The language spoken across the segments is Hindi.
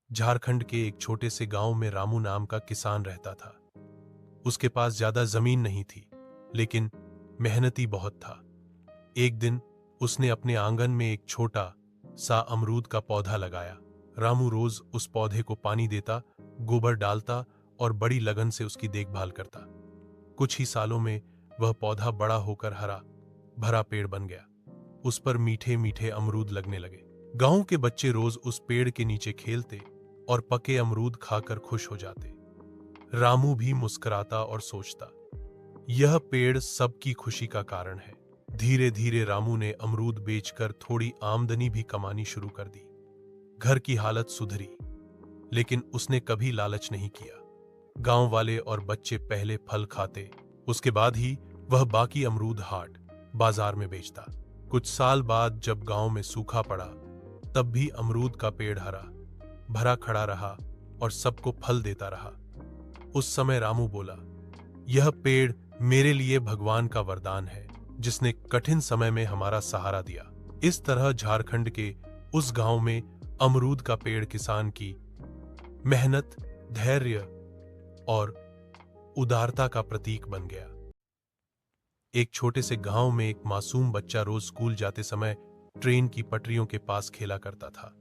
झारखंड के एक छोटे से गांव में रामू नाम का किसान रहता था। उसके पास ज्यादा जमीन नहीं थी, लेकिन मेहनती बहुत था। एक दिन उसने अपने आंगन में एक छोटा सा अमरूद का पौधा लगाया। रामू रोज उस पौधे को पानी देता, गोबर डालता और बड़ी लगन से उसकी देखभाल करता। कुछ ही सालों में वह पौधा बड़ा होकर हरा भरा पेड़ बन गया। उस पर मीठे मीठे अमरूद लगने लगे। गांव के बच्चे रोज उस पेड़ के नीचे खेलते और पके अमरूद खाकर खुश हो जाते। रामू भी मुस्कुराता और सोचता, यह पेड़ सबकी खुशी का कारण है। धीरे धीरे रामू ने अमरूद बेचकर थोड़ी आमदनी भी कमानी शुरू कर दी। घर की हालत सुधरी, लेकिन उसने कभी लालच नहीं किया। गांव वाले और बच्चे पहले फल खाते, उसके बाद ही वह बाकी अमरूद हाट बाजार में बेचता। कुछ साल बाद जब गांव में सूखा पड़ा, तब भी अमरूद का पेड़ हरा भरा खड़ा रहा और सबको फल देता रहा। उस समय रामू बोला, यह पेड़ मेरे लिए भगवान का वरदान है, जिसने कठिन समय में हमारा सहारा दिया। इस तरह झारखंड के उस गांव में अमरूद का पेड़ किसान की मेहनत, धैर्य और उदारता का प्रतीक बन गया। एक छोटे से गांव में एक मासूम बच्चा रोज स्कूल जाते समय ट्रेन की पटरियों के पास खेला करता था।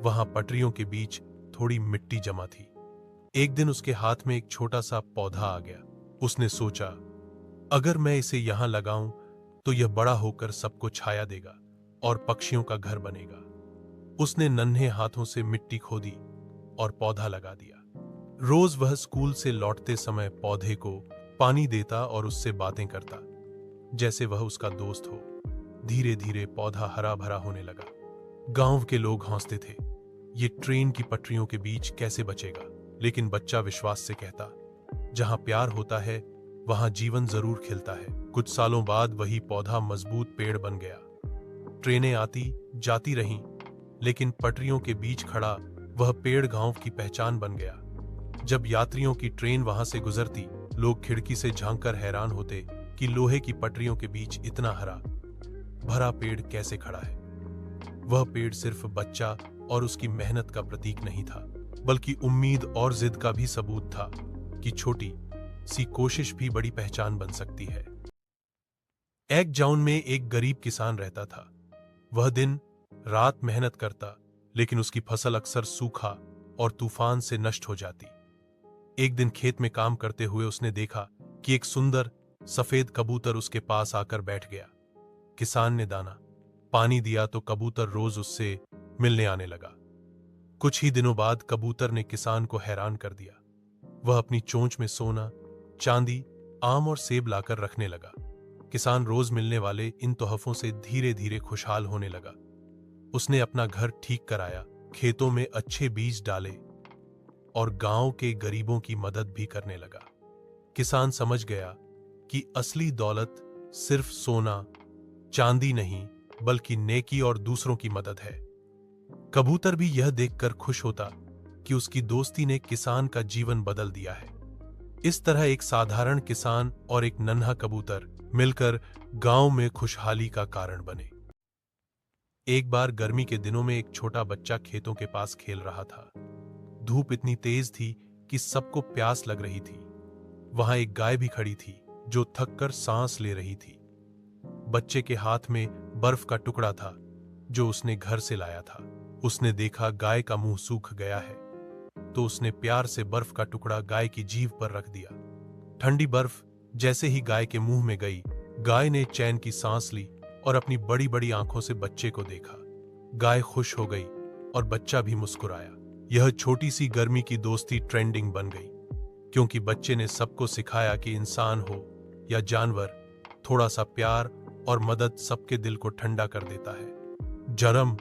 वहां पटरियों के बीच थोड़ी मिट्टी जमा थी। एक दिन उसके हाथ में एक छोटा सा पौधा आ गया। उसने सोचा, अगर मैं इसे यहां लगाऊं तो यह बड़ा होकर सबको छाया देगा और पक्षियों का घर बनेगा। उसने नन्हे हाथों से मिट्टी खोदी और पौधा लगा दिया। रोज वह स्कूल से लौटते समय पौधे को पानी देता और उससे बातें करता, जैसे वह उसका दोस्त हो। धीरे धीरे पौधा हरा भरा होने लगा। गांव के लोग हंसते थे, ये ट्रेन की पटरियों के बीच कैसे बचेगा? लेकिन बच्चा विश्वास से कहता, जहां प्यार होता है वहां जीवन जरूर खिलता है। कुछ सालों बाद वही पौधा मजबूत पेड़ बन गया। ट्रेनें आती जाती रहीं, लेकिन पटरियों के बीच खड़ा वह पेड़ गांव की पहचान बन गया। जब यात्रियों की ट्रेन वहां से गुजरती, लोग खिड़की से झांककर हैरान होते कि लोहे की पटरियों के बीच इतना हरा भरा पेड़ कैसे खड़ा है। वह पेड़ सिर्फ बच्चा और उसकी मेहनत का प्रतीक नहीं था, बल्कि उम्मीद और जिद का भी सबूत था कि छोटी सी कोशिश भी बड़ी पहचान बन सकती है। एक गांव में एक गरीब किसान रहता था। वह दिन रात मेहनत करता, लेकिन उसकी फसल अक्सर सूखा और तूफान से नष्ट हो जाती। एक दिन खेत में काम करते हुए उसने देखा कि एक सुंदर सफेद कबूतर उसके पास आकर बैठ गया। किसान ने दाना पानी दिया तो कबूतर रोज उससे मिलने आने लगा। कुछ ही दिनों बाद कबूतर ने किसान को हैरान कर दिया। वह अपनी चोंच में सोना, चांदी, आम और सेब लाकर रखने लगा। किसान रोज मिलने वाले इन तोहफों से धीरे धीरे खुशहाल होने लगा। उसने अपना घर ठीक कराया, खेतों में अच्छे बीज डाले और गांव के गरीबों की मदद भी करने लगा। किसान समझ गया कि असली दौलत सिर्फ सोना, चांदी नहीं, बल्कि नेकी और दूसरों की मदद है। कबूतर भी यह देखकर खुश होता कि उसकी दोस्ती ने किसान का जीवन बदल दिया है। इस तरह एक साधारण किसान और एक नन्हा कबूतर मिलकर गांव में खुशहाली का कारण बने। एक बार गर्मी के दिनों में एक छोटा बच्चा खेतों के पास खेल रहा था। धूप इतनी तेज थी कि सबको प्यास लग रही थी। वहां एक गाय भी खड़ी थी, जो थककर सांस ले रही थी। बच्चे के हाथ में बर्फ का टुकड़ा था, जो उसने घर से लाया था। उसने देखा गाय का मुंह सूख गया है, तो उसने प्यार से बर्फ का टुकड़ा गाय की जीभ पर रख दिया। ठंडी बर्फ जैसे ही गाय के मुंह में गई, गाय ने चैन की सांस ली और अपनी बड़ी बड़ी आंखों से बच्चे को देखा। गाय खुश हो गई और बच्चा भी मुस्कुराया। यह छोटी सी गर्मी की दोस्ती ट्रेंडिंग बन गई, क्योंकि बच्चे ने सबको सिखाया कि इंसान हो या जानवर, थोड़ा सा प्यार और मदद सबके दिल को ठंडा कर देता है। जन्म